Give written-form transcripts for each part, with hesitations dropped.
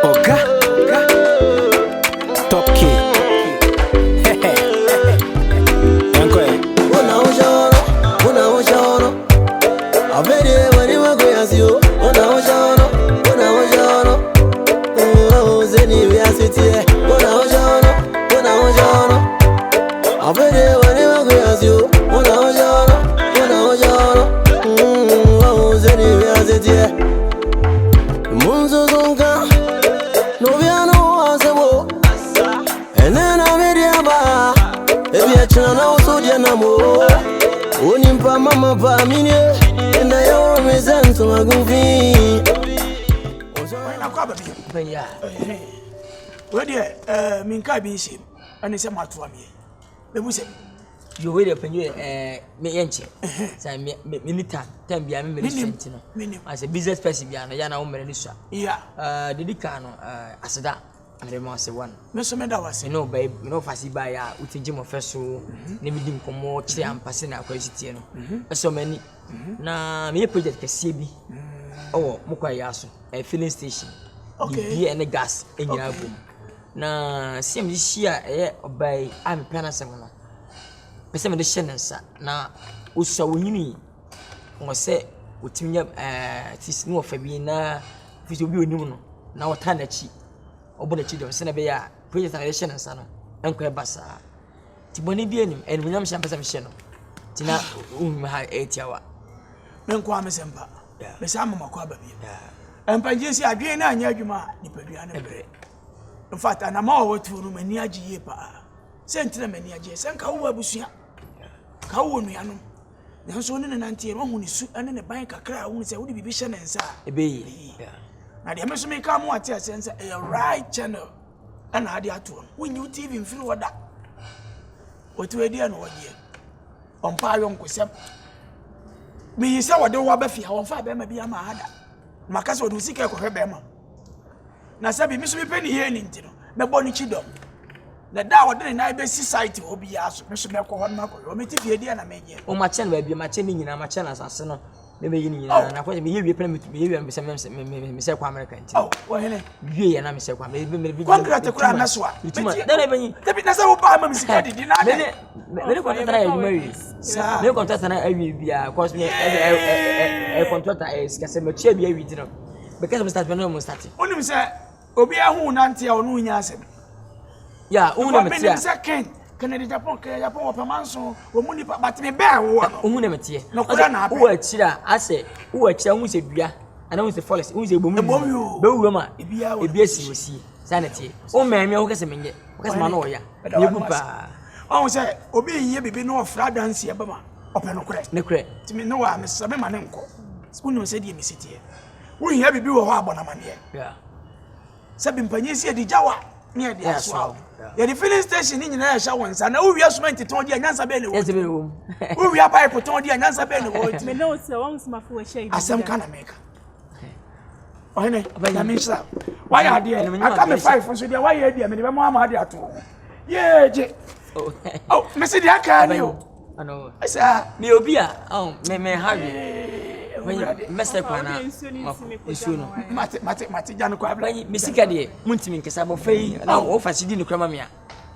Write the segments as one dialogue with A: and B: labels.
A: Borga, top key.
B: Mama Pamine, and I always answer my goofy.
C: Where dear, Minka be shame, and it's a matter of me. The Muslim, you wait upon you, me enche. Say, Minita, 10 beyond me, as a business person, Yana woman, yeah, the Dicano, Asada. And the master one. Mr. Medawas, no, babe, no fussy buyer, with a gym of vessel, naming for more chair and passing out crazy. So many. Now, me project Cassibi. Oh, Mukayaso, a filling station. Okay, and a gas in your room. Now, see me this year, by I'm a panasama. Person of the Shannon, now, also winning. Or say, with me up, this no Fabina, which will be new. Now, a tan cheap. Obo the children send a bear, presentation and son, Uncle Bassa. Tiboni Bianim and William Champasa Michel. Tina, ha 8 hour. Menquam Sempa, the Sam Akwaaba. And Panjisi again, I near you, ma, the Pediana. In fact, and I'm all to Rumania pa. Sent to the Mania, Sanka Busia. Kawuniano. The husband and auntie, who is and in a bank a crowd who say, would be vision and sa. A baby. Now, the must make come what you sense a right channel. And I did to when you TV feel what that. What you idea no idea. On Parion Quisep. Me is our door Buffy, how far Bema be a mad. Macas would seek her Bema. Now, Sabi, Miss Penny here in Intino, the Bonnie Chidom. The Dow didn't I be society will be asked, Mr. Melco, one Marco, or me TV idea and I made you. Oh, my channel will be my chaining in my channel as a maybe you know, and I want to be permit to be Mr. American. Oh, well, you and I'm Mr. Kwame, maybe conquer the crown as well. The business of Obama is ready. Many contractors, no contract, and I will be a cost me a contractor is Casemachia be a because of that when starting. Only say, Obia who Nanti or Nunyas. Yeah, only second. Canada Japan, Japan, Pamanso, or Muni, but me bear one. Umunity. No, who are Chida, I say, who are Chamusibia, and I was the forest, who is a woman, Boma, if you are a BSc, you see, sanity. Oh, man, you guess a minute, because Manoya, oh, say, Obi, ye be no fragrance, Yabama, open no credit. To me, no, I'm a Sabamanenko. Spoon said, you city. We have a view of Abonamania. Yeah. Sabin Panisia di Jawa. Near the aswell. The filling station in the showers, and we are meant to tell the answer belly. Yes, we are pipe to the answer belly. Me know so once my fool shade. As some kind of maker. Why are there? I come 5 for so why are there? Mamma had to. Yeah, oh, Missy, I can't you. I know. I said, Neobia, oh, may have you. Mr. Pana, Mate, Missy Caddy, Muntimin Casabo Fay, now offer she didn't cramamia.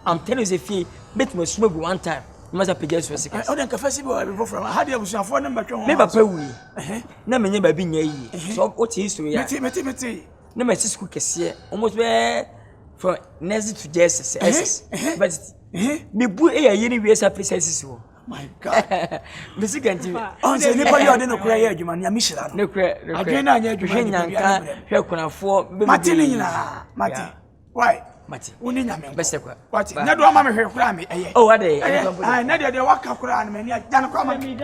C: I'm telling you, if you bet me smoke one time, you must have paid for 6. I don't confess from how do you have 4 number? Never pay. Never never been a so what is to me? No, my sister could see almost where for Nazi to Jesus, but me boo a year places. My God, Missy Ganti. Oh, say, nobody didn't cry, you man, your mission. No credit. I didn't know you 4 Martina. Martin. Why? Martin. Only Yaman. Best of what? Not one mamma here, crammy. Oh, what day? I know they walk up around me. I don't come at me.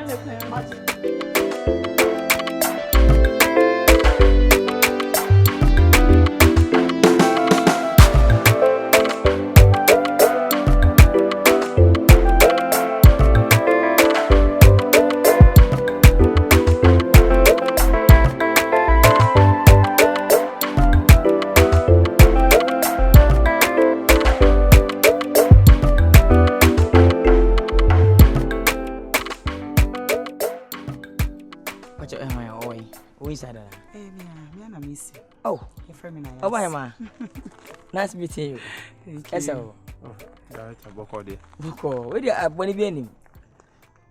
A: na miss.
C: Oh,
A: your friend na.
C: Oh, why ma? Nice meeting you. Yes, sir.
D: Director Boko de.
C: Boko, we dey aboni bi anim.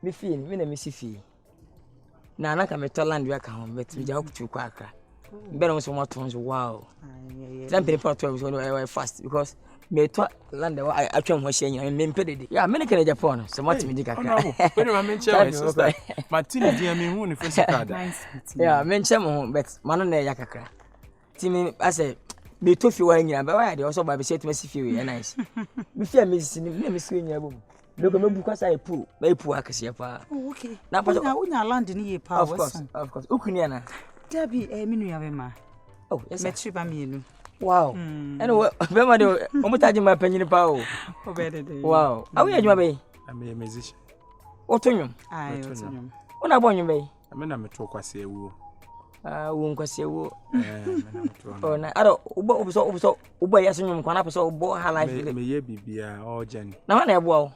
C: Me fie, me na me si fie. Na na ka me to land we ka ho, but we ja okutu kwa akra. Be no so mo to so wow. Then people to so fast because me to land I atwam ho hye nyina me mpedede. Yeah, me ne ka Japan so mo timi di kakra.
D: We no me nche my sister. Martin di me hu ni physical da.
C: Yeah, me nche mo ho but mano na ya kakra. Timi ase me to fi wa nyina ba wa de so ba be set me si fi we nice. Me fi me si ni me si nyina bom. Look me buka say pool, me pool akese pa.
A: Oh okay.
C: Na pa
A: unya land ni ye pa.
C: Of course. Ukuni na.
A: Dabi me nu ya be ma.
C: Oh, yes.
A: Me tri ba me nu.
C: Wow. Anyway, be ma de omo taji ma panyini pa o. Wow. Awu ya juma be?
D: I'm a musician.
C: Otonyum.
A: Ai, otonyum.
C: Una bonyu be?
D: Me na me to kwase ewu.
C: Wo nkwase ewu.
D: Me na me to.
C: Oh na, ado ubo ya sunyum kwa na peso ubo ha life.
D: Me ye bibia o jani.
C: Na wa na ebo wo?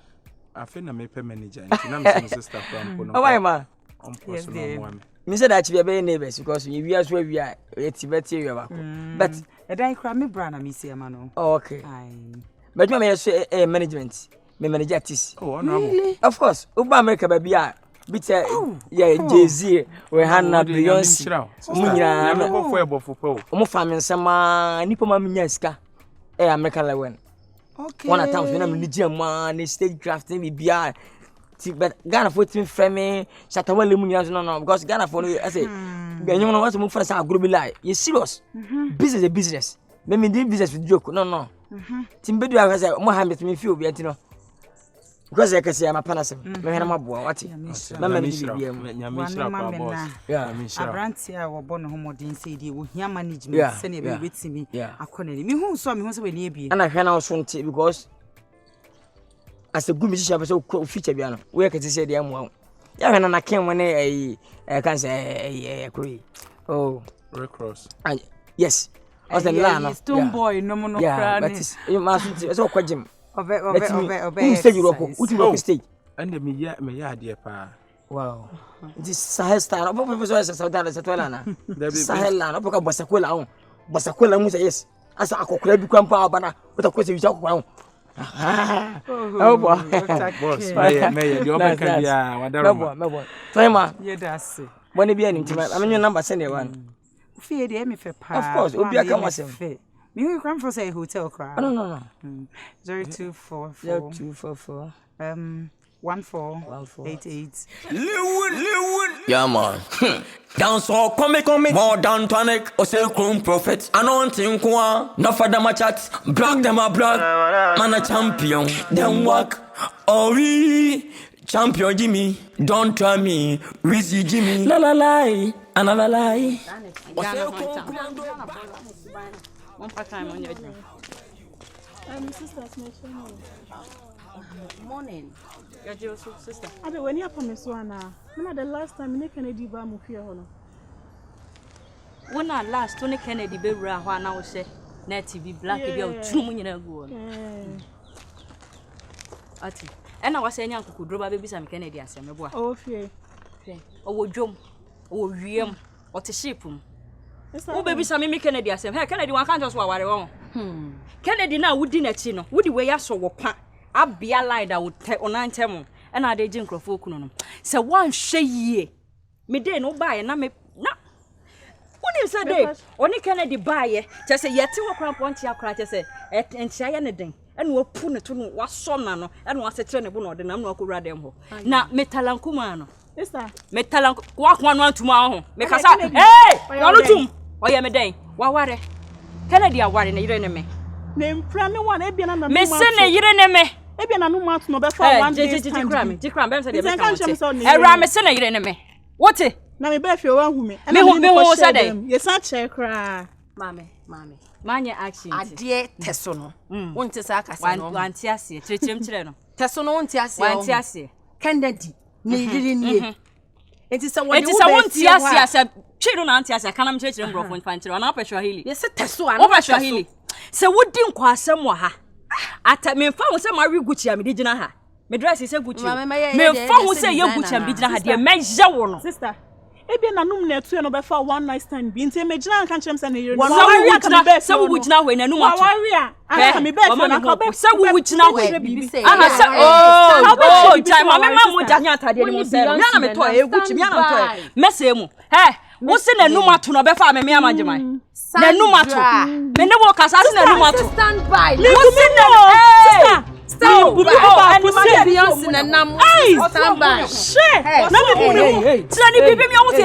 D: Afi na me pe manager. Na me sister from Pono.
C: Oh why ma?
D: On post no mo am.
C: Me said that you be neighbors because we are so we are tibeti we ba. But
A: e dai kra me bra na me see ma no.
C: Oh, okay.
A: Ai.
C: But me say management. Me manage artist.
D: Oh, honorable.
A: Really?
C: Of course. Uba America ba bia bit yeah Jay-Z we Hannah Beyonce.
D: Munya me go for ebo fo.
C: Omo fami nsema nipa ma menya sika. America lewen.
A: Okay.
C: One at times when I'm Nigeria man, stage drafting be bia. But Ghana for team frame Shatawale munya no because Ghana for I say you know what move for say group lie. You serious? Business is business. Me do business with joke. No. Team bedu I say mo have me feel be no. Because I can say I'm a panasem. Me na maboa what? Mama ni bibia mu.
D: Nyamishra kwa boss.
C: Yeah.
A: Abrantia wo bo no homodin say die wo hia management say na be wetimi akona ni. Me hu so we na ebie.
C: Ana hwe na wo so nti because as a good musician person feature bia no we can say dey amu ya hwe na ken won can say koi oh
D: Red Cross
C: yes also la no
A: stone boy no no
C: yeah but you must so kwagim
A: obe
C: stage roko ultimate stage
D: and me ya ade pa
C: wow this Sahel star obo so Sahel na Sahel la no boka bosakola mu say yes asa akokora bi kwampa abana botakola se bi akokora oh boy
D: boss me the open can bia wadaro
C: me boy time
A: ye das
C: bone bia nim tima amenyo number send the one
A: fie de me fe pa
C: of course obi aka wasem
A: me hu kram for say hotel cry
C: no
A: 0244 1488
B: yeah man dance all come more than tonic or say crown prophet anointing kwa no for them a chat block them a block man a champion them work oh we champion Jimmy don't try me Weezy Jimmy la la lie another lie
A: one part time on your
E: sister
A: morning your sister
E: I be when you promise one na the last time me Kennedy ba mu fie ho no
A: when last Tony Kennedy be wura ho na wo hye na TV black bi o trum nyina gu no ati ena wase nya kokudro ba be bisa me Kennedy asem bo a
E: o fie
A: o wo dwom o wiem o te shipum wo be bisa me Kennedy asem he Kennedy wan kan just wa ware won Kennedy na wudi na chi no wudi we ya so wo pa abia line da wo te onantem ena de ji nkrofo okunu no se wan hwe yie me dey no bae na me na woni se dey oni Kennedy bae che se yete wo kran ponti akra che se entia ye ne den ena wo pu ne to no wasom na no ena wo sekere ne bo no de na na akowura dem ho na metalankuma no
E: sister
A: metalanku wa kwa no antuma ho me kasa hey wonu tum oye me den wa ware Kennedy aware ne yire ne me
E: mpra me one ebia na
A: me se ne yire ne me
E: ebia na no mat no be for one day
A: jikram be se de be kan era me se ne yire ne me wote
E: na me be fie wan hu me
A: me hu se dey
E: ye sa che kra
A: mame manye action
F: ade teso no wonte sa akasa no
A: wanti ase chirechirem chire no
F: teso no wonte ase
A: wanti ase
F: Kennedy ne yiri nie enti sa
A: wonti ase ase chiro na anti ase kanam chirechirem grofo nfanchire na apehwa hili
F: ye se teso ana
A: apehwa hili se wodi nkwa asem wa ha ata me mfa wo se ma wi Gucci am di gina ha me dress se Gucci me mfa wo se ye Gucci am di gina ha de me je wo no
E: sister Ebi na num na etu no be fa one night stand bi nti emegina nka chem se na yere.
A: Se wo wugina ho na num ato.
E: Aka me be fe na ka be.
A: Se wo wugina ho. Aha se oh, time mama mo janya atade ni mo se. Me na me to eguchi, me na me to. Mese mu. Wo se na num ato no be fa me amagyeman. Na num ato. Me ne wo kasa se na num ato.
F: Stand by.
A: Wo se na
F: Stop! And my Beyonce and Nam stand by.
E: Shit!
A: Let me tell you, baby, I want to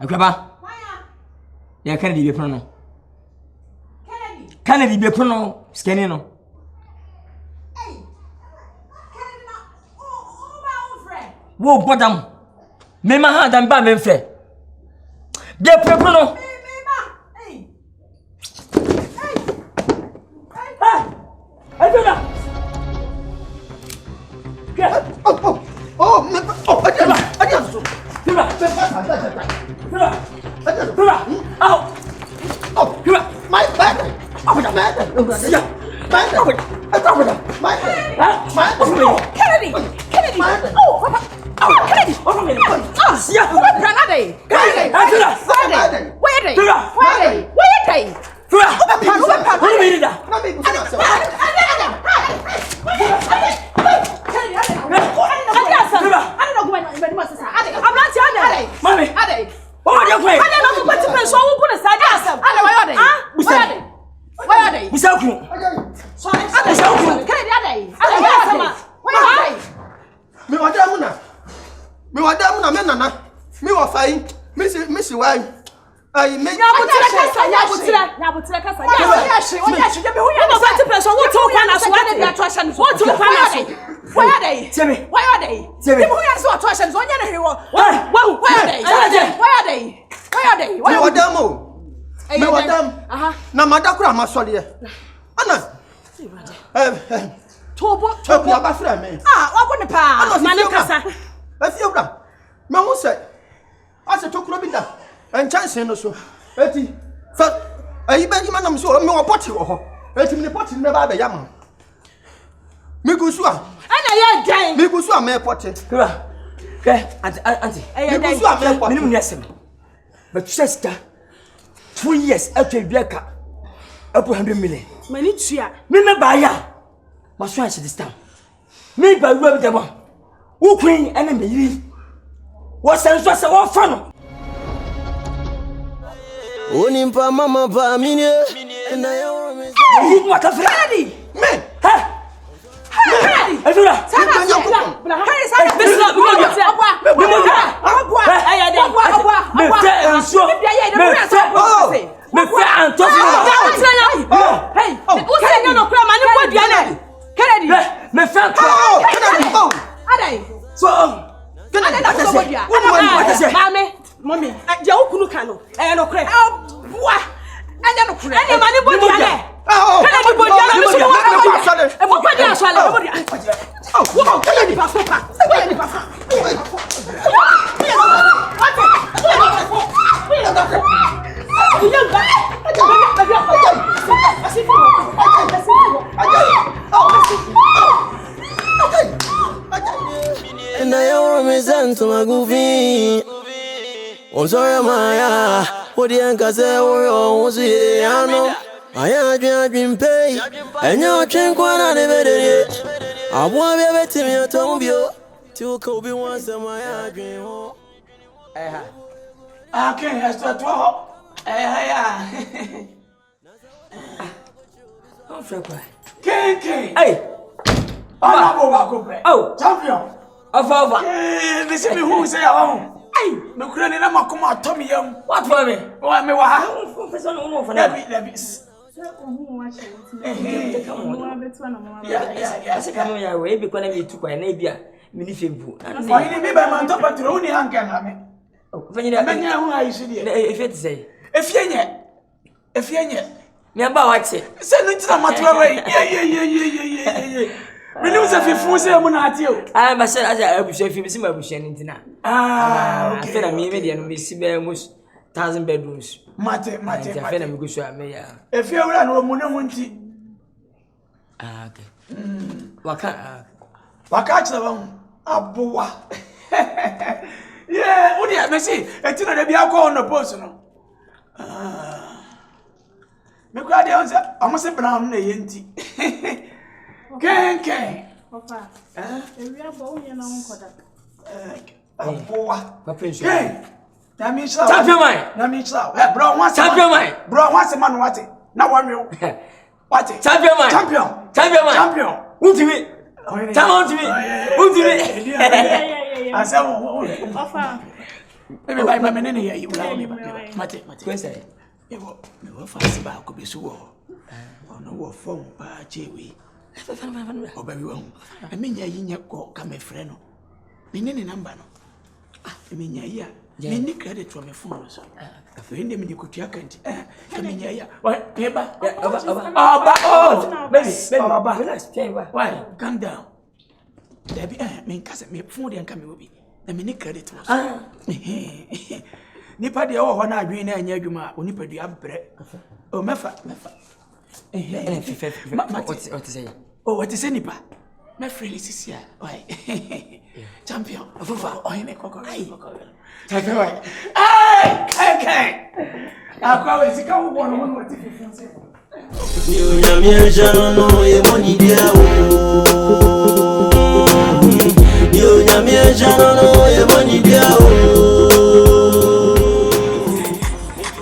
C: Akwaaba. Ya Kennedy be prono. Kennedy be prono scanning no. Hey. Kennedy na o friend. Wo bodam. Me ma ha dan ba me mfre. Be prono. Hey. Hey. Hey.
G: My bad.
A: Kennedy.
G: Na madakura masole e ana tobo ya ba fra me
A: Wako ne pa ma ne kasa
G: afiobra me hu se ase tokuro bi da enchanse no so eti fa ayi ba jima na me so me wo poti wo ho eti me poti ne ba ba ya ma me gusu a
A: ana ya dan
G: me gusu a me poti
C: Kura. Ke anti.
G: me gusu a me poti
C: Minimum nyasem. But sister 2 years after Biaka up 100 million.
E: Mani tua.
C: Me buy ya. My son is this time. Me by web the one. Who queen and me. What sense was a fan?
B: Onimpa mama pa mine na yo me.
C: You what a Freddy.
G: me
C: Ha. Freddy. Azura.
B: And I owe me sent to my goofy. I'm sorry, Maya. What the Nkansah was here? I know. I had been paid. And you're drinking one of the I want to be able to me a tombio. To Kobe once a my dream.
C: I can't have to talk. I'm sorry. Hey. Oh,
G: champion
C: of over.
G: This is me who say hey, me kura ni na makoma atomi yam.
C: What for me?
G: Wa me wa ha.
C: Let me. Yeah. Come here, we be going to be too quiet. Maybe a mini fimple.
G: For you, me by my top patron, only Uncle Hammy.
C: Menya who I see if it say. If you me about what say? Send it to the matter. Yeah. We lose a few say I'm not you. I must say, I will say, if you see my bush and dinner. I feel a medium, we see almost 1,000 bedrooms. Mate, I feel I'm good. If you are no money, okay. Waka chaba abuwa. Yeah, odi amesi, etino de bia ko no post no. Me kwa de onse, amose brown na yenti. Ken.
E: Papa. Ewia bo unye na nkoda.
G: Abuwa.
C: Papa nso.
G: Na mi sha. Na mi sha. Bro, what's
C: champion man.
G: Bro, what's man what? Na wa me. What?
C: Champion man.
G: Champion.
C: Ultimate. Tell me.
G: I said,
E: Papa.
G: Maybe by my men here, you will have me. Mate.
C: Say,
G: you will fast back to be so. Oh, no, phone, Jewy. Oh, baby, I mean, you come a friend. Meaning number. I mean, yeah. Many credit from a phone. A friend, you could check it. I mean, yeah. What? Baby, why? Calm down. Debbie, me cousin, me food and come with me. The many credit was. Nipa de o ho na adwen na anya adwuma oni padu abre. O mefa. What say? Oh, what is nipa? Me free sisia. Why? Champion. Ofufa, o hime kokoro. Champion why? Hey! Akwaaba sika wo bono mo what if
H: you nyame jano no ye boni dia o. You nyame jano no ye boni dia o.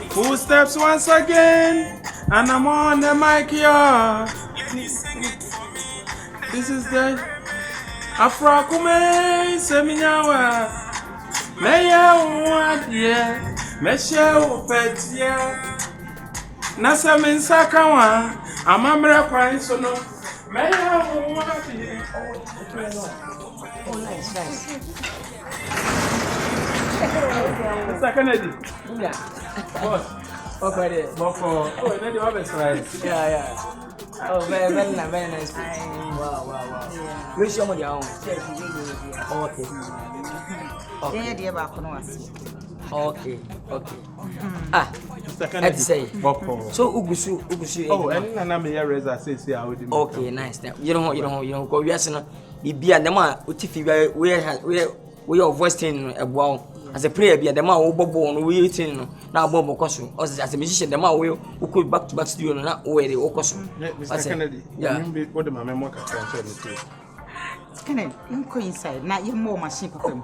D: Footsteps once again, and I'm on the mic here. This is the Afrakume Seminawa. Meya Wadia, Mesha Petia. Nasa Minsakawa, Amamra Prinsono. Meya Wadia.
C: oh, nice.
D: Mr. Kennedy.
C: Yeah.
D: Boss.
C: Okay,
D: Oh, then you have a slide.
C: Yeah. Oh, very nice. Wow. Which one your own? Okay.
D: Mr. Kennedy.
C: Say.
D: So
C: Ugusu.
D: Oh, and Nana may razor say I would.
C: Okay, nice. You don't go. We are saying, be at the man. Utifi, we are voicing a wow. As a player, be the man who born we eating now Bobo costume. As a musician, the man who could back to back studio not where the costume.
D: Mr. Kennedy, yeah, what the mamma can transfer me to.
F: Kennedy, you go inside. Now you more machine for them.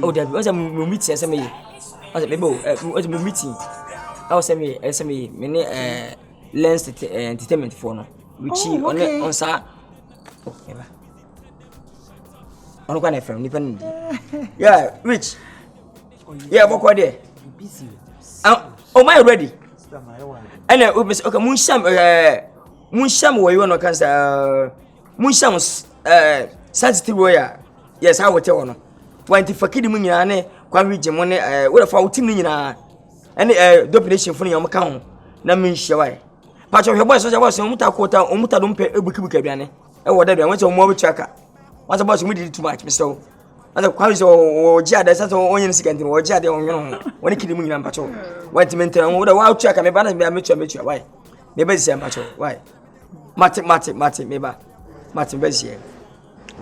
F: Oh,
C: there was a meeting. As a me, was a meeting. I was a me, many lens entertainment for no, which on sa. On one FM, depending. Yeah, Rich. Yeah, what there?
F: busy.
C: Oh, my ready. And okay, Munsham, where you know, Munsham's sensitive warrior. Yes, I will tell you. When the Fakidi Munyane, Kwami Jimone, what if our team in any domination for your account? Namin Shawai. Part of your boys was a Mutakota, Mutadumpe, Ubukibiane, and whatever I went to more tracker. What about you did too much, Mr. And the quality or Jad, that's all onion second or Jad when he killed me and patrol. Went to maintain with a wild track and a balance be a mutual. Why? Maybe it's a patrol. Why? Martin, maybe Martin Bessier.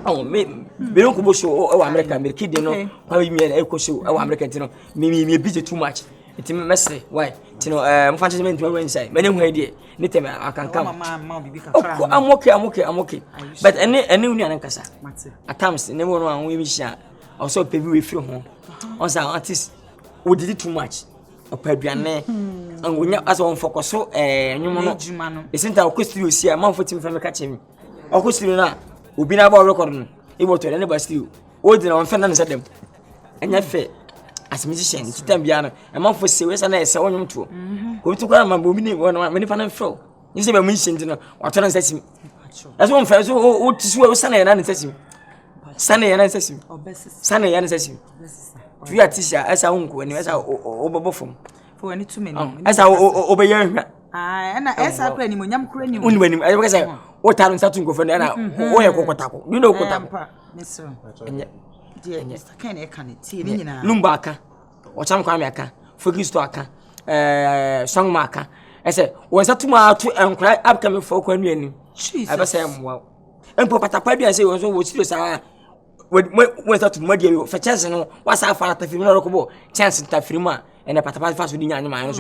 C: Oh, me, don't show or American, make kid, you know, how you mean a show or American, you know, me busy too much. It's messy. Why? You know, fantasy to inside. Many idea. Nitem, I can come. I'm okay. But any Nkansah. At times, never know we share. Also, pay we feel home. Also, artists who did it too much. A pebiane. And we not as one focus so, you know, isn't our question you see a month for him from catching me. Or question now, we've been about recording. It was to anybody still. Old and unfriendly said them. And yet, fair. As a musician, to them piano, a month for serious and I saw him too. Go to grandma, booming one many fan and fro. You see, my mission, you know, what turns says him. That's one first, oh, to swear Sunday and ancestor. Sunday and ancestor. Sunday and ancestor. You are Tisha, as I won't go, and as I overbuffer.
I: For any 2 minutes.
C: As I obey her.
I: And as I play him when I'm crying.
C: Only when I was what time starting go for Nana or a cocotaco. You know, Cotaco.
I: Mr. Dear Mr. Kenny, can it see
C: Lumbaka or some Kamaka, Fugistoaka, Song Marker. I said, was that tomorrow to cry upcoming folk when you I was saying, well, and Papa Tapadi, I say, was always serious. When that muddy for chance, what's our father if you know chance in Tafrima and a Patapa fast with the animal. I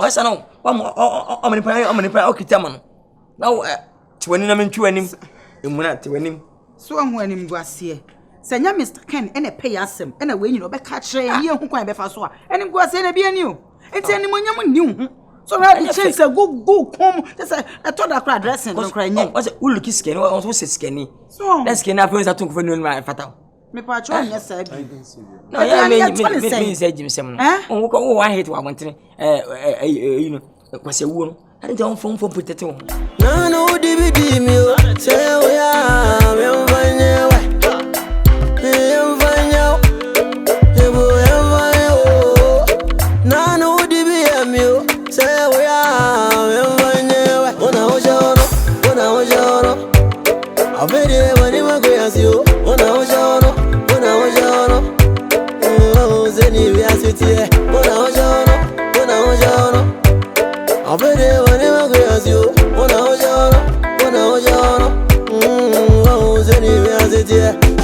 C: said, no, how many Okitaman. Now, 20 him, and when to win him.
I: So I'm when him was here. Send ya Mr. Ken and a pay us him, and a way you know, back catch a year who quite before, and him was in a be new. It's any one new. So I chase a go home. Just I thought I cried dressing, don't cry.
C: Was it Ulki skin or also skinny? So let's skin up when I took for noon, my fatal.
I: Me patron, yes, sir.
C: No, I mean, said Jim Sam. Oh, I hate what I want to, you know, was a woman. I don't phone for potato.
H: No, no, DVD me. Say we are, we'll find you. We'll find you. We'll find you. No, no, DVD me. Say we are, we'll find you. When I was your, I'll be there when you agree as you. When I was your, oh, Zenny, we are sitting. When I was your, I'll be there when you agree as you. When I was your, oh, Zenny, we are sitting.